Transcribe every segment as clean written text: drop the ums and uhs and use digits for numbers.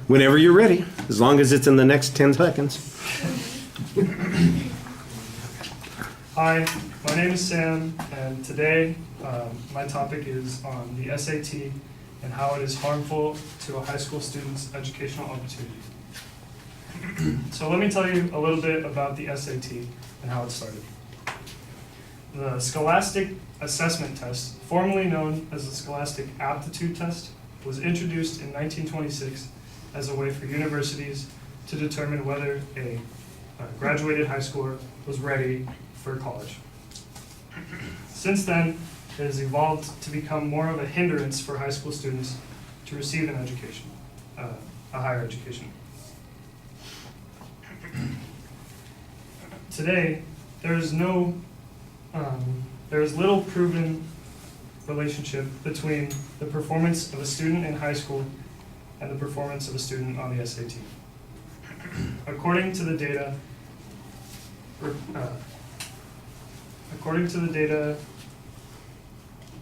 Whenever you're ready, as long as it's in the next 10 seconds. Hi, my name is Sam, and today my topic is on the SAT and how it is harmful to a high school student's educational opportunity. So let me tell you a little bit about the SAT and how it started. The Scholastic Assessment Test, formerly known as the Scholastic Aptitude Test, was introduced in 1926 as a way for universities to determine whether a graduated high schooler was ready for college. Since then, it has evolved to become more of a hindrance for high school students to receive an education, a higher education. Today, there is little proven relationship between the performance of a student in high school and the performance of a student on the SAT. According to the data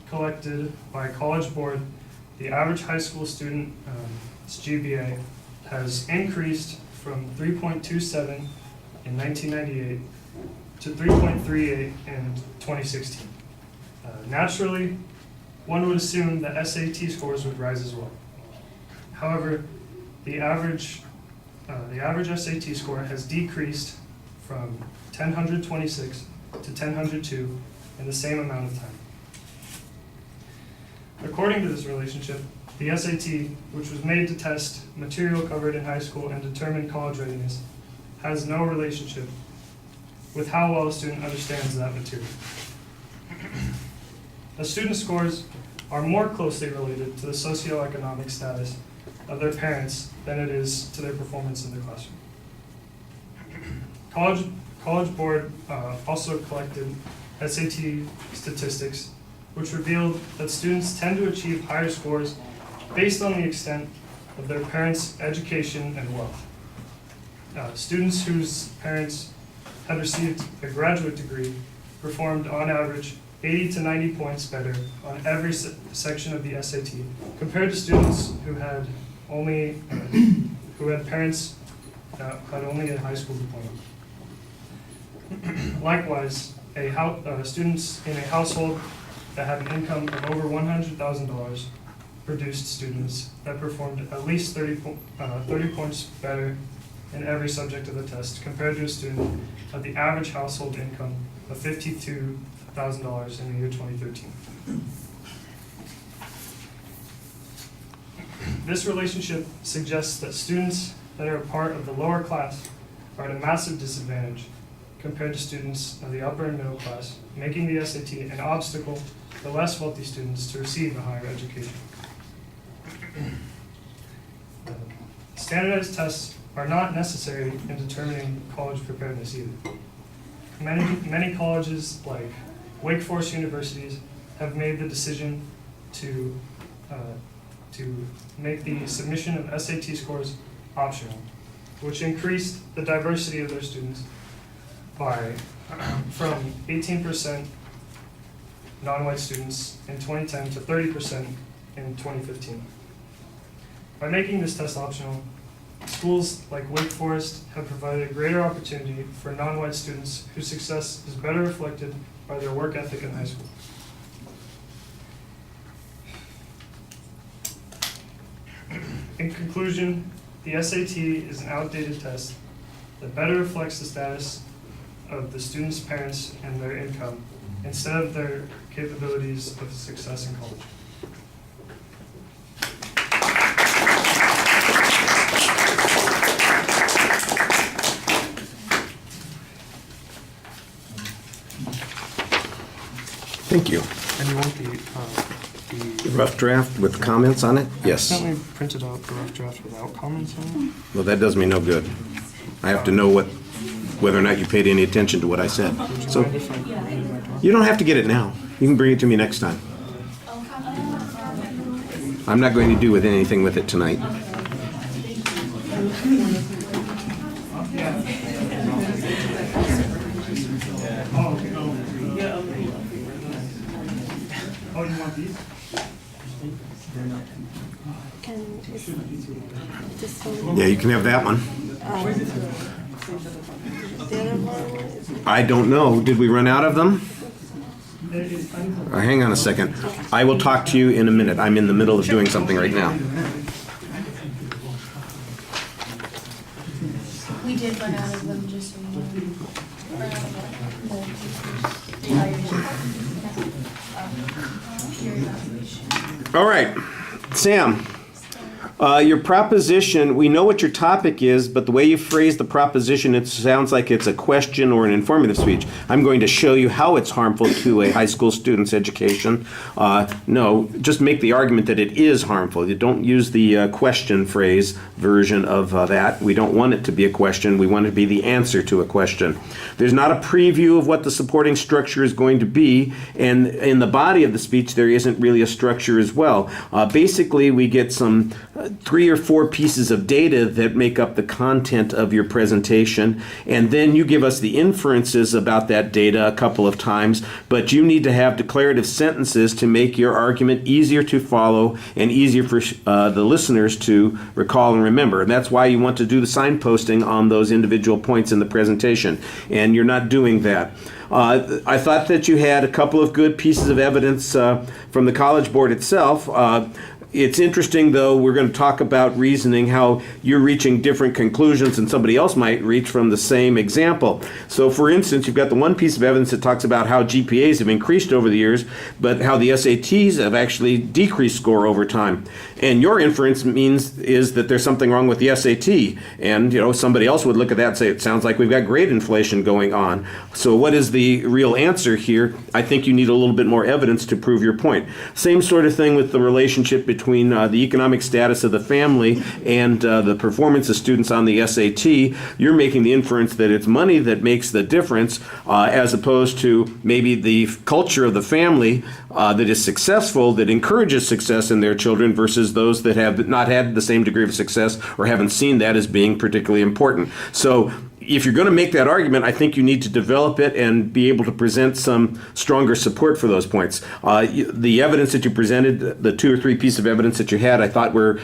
collected by College Board, the average high school student's GPA has increased from 3.27 in 1998 to 3.38 in 2016. Naturally, one would assume that SAT scores would rise as well. However, the average SAT score has decreased from 1026 to 1002 in the same amount of time. According to this relationship, the SAT, which was made to test material covered in high school and determine college readiness, has no relationship with how well a student understands that material. A student's scores are more closely related to the socioeconomic status of their parents than it is to their performance in the classroom. College Board also collected SAT statistics, which revealed that students tend to achieve higher scores based on the extent of their parents' education and wealth. Students whose parents had received a graduate degree performed on average 80 to 90 points better on every section of the SAT compared to students who had parents that had only a high school diploma. Likewise, students in a household that had an income of over $100,000 produced students that performed at least 30 points better in every subject of the test compared to a student of the average household income of $52,000 in the year 2013. This relationship suggests that students that are a part of the lower class are at a massive disadvantage compared to students of the upper and middle class, making the SAT an obstacle for less wealthy students to receive a higher education. Standardized tests are not necessary in determining college preparedness either. Many colleges, like Wake Forest universities, have made the decision to make the submission of SAT scores optional, which increased the diversity of their students by from 18% non-white students in 2010 to 30% in 2015. By making this test optional, schools like Wake Forest have provided a greater opportunity for non-white students whose success is better reflected by their work ethic in high school. In conclusion, the SAT is an outdated test that better reflects the status of the student's parents and their income instead of their capabilities of success in college. Thank you. And you want the Rough draft with comments on it? Yes. I accidentally printed out the rough draft without comments on it. Well, that does me no good. I have to know whether or not you paid any attention to what I said. So you don't have to get it now. You can bring it to me next time. I'm not going to do anything with it tonight. Oh, you want these? Can this one? Yeah, you can have that one. The other one? I don't know. Did we run out of them? Hang on a second. I will talk to you in a minute. I'm in the middle of doing something right now. We did run out of them, just so you know. Ran out of the peer evaluation. All right, Sam. Your proposition, we know what your topic is, but the way you phrase the proposition, it sounds like it's a question or an informative speech. I'm going to show you how it's harmful to a high school student's education. No, just make the argument that it is harmful. You don't use the question phrase version of that. We don't want it to be a question. We want it to be the answer to a question. There's not a preview of what the supporting structure is going to be, and in the body of the speech, there isn't really a structure as well. Basically, we get some 3 or 4 pieces of data that make up the content of your presentation, and then you give us the inferences about that data a couple of times, but you need to have declarative sentences to make your argument easier to follow and easier for the listeners to recall and remember. And that's why you want to do the signposting on those individual points in the presentation, and you're not doing that. I thought that you had a couple of good pieces of evidence from the College Board itself. It's interesting, though, we're going to talk about reasoning, how you're reaching different conclusions than somebody else might reach from the same example. So, for instance, you've got the one piece of evidence that talks about how GPAs have increased over the years, but how the SATs have actually decreased score over time. And your inference is that there's something wrong with the SAT. And, somebody else would look at that and say, it sounds like we've got grade inflation going on. So what is the real answer here? I think you need a little bit more evidence to prove your point. Same sort of thing with the relationship between the economic status of the family and the performance of students on the SAT. You're making the inference that it's money that makes the difference, as opposed to maybe the culture of the family that is successful, that encourages success in their children, versus those that have not had the same degree of success or haven't seen that as being particularly important. So if you're going to make that argument, I think you need to develop it and be able to present some stronger support for those points. The evidence that you presented, the 2 or 3 pieces of evidence that you had, I thought were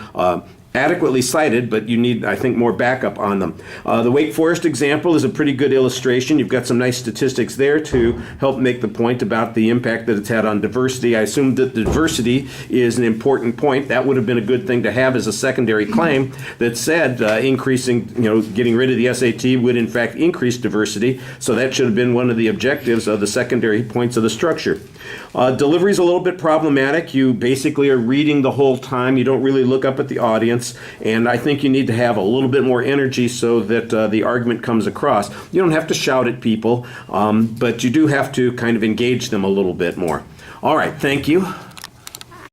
adequately cited, but you need, I think, more backup on them. The Wake Forest example is a pretty good illustration. You've got some nice statistics there to help make the point about the impact that it's had on diversity. I assume that diversity is an important point. That would have been a good thing to have as a secondary claim that said increasing, getting rid of the SAT would in fact increase diversity. So that should have been one of the objectives of the secondary points of the structure. Delivery is a little bit problematic. You basically are reading the whole time. You don't really look up at the audience. And I think you need to have a little bit more energy so that the argument comes across. You don't have to shout at people, but you do have to kind of engage them a little bit more. All right, thank you.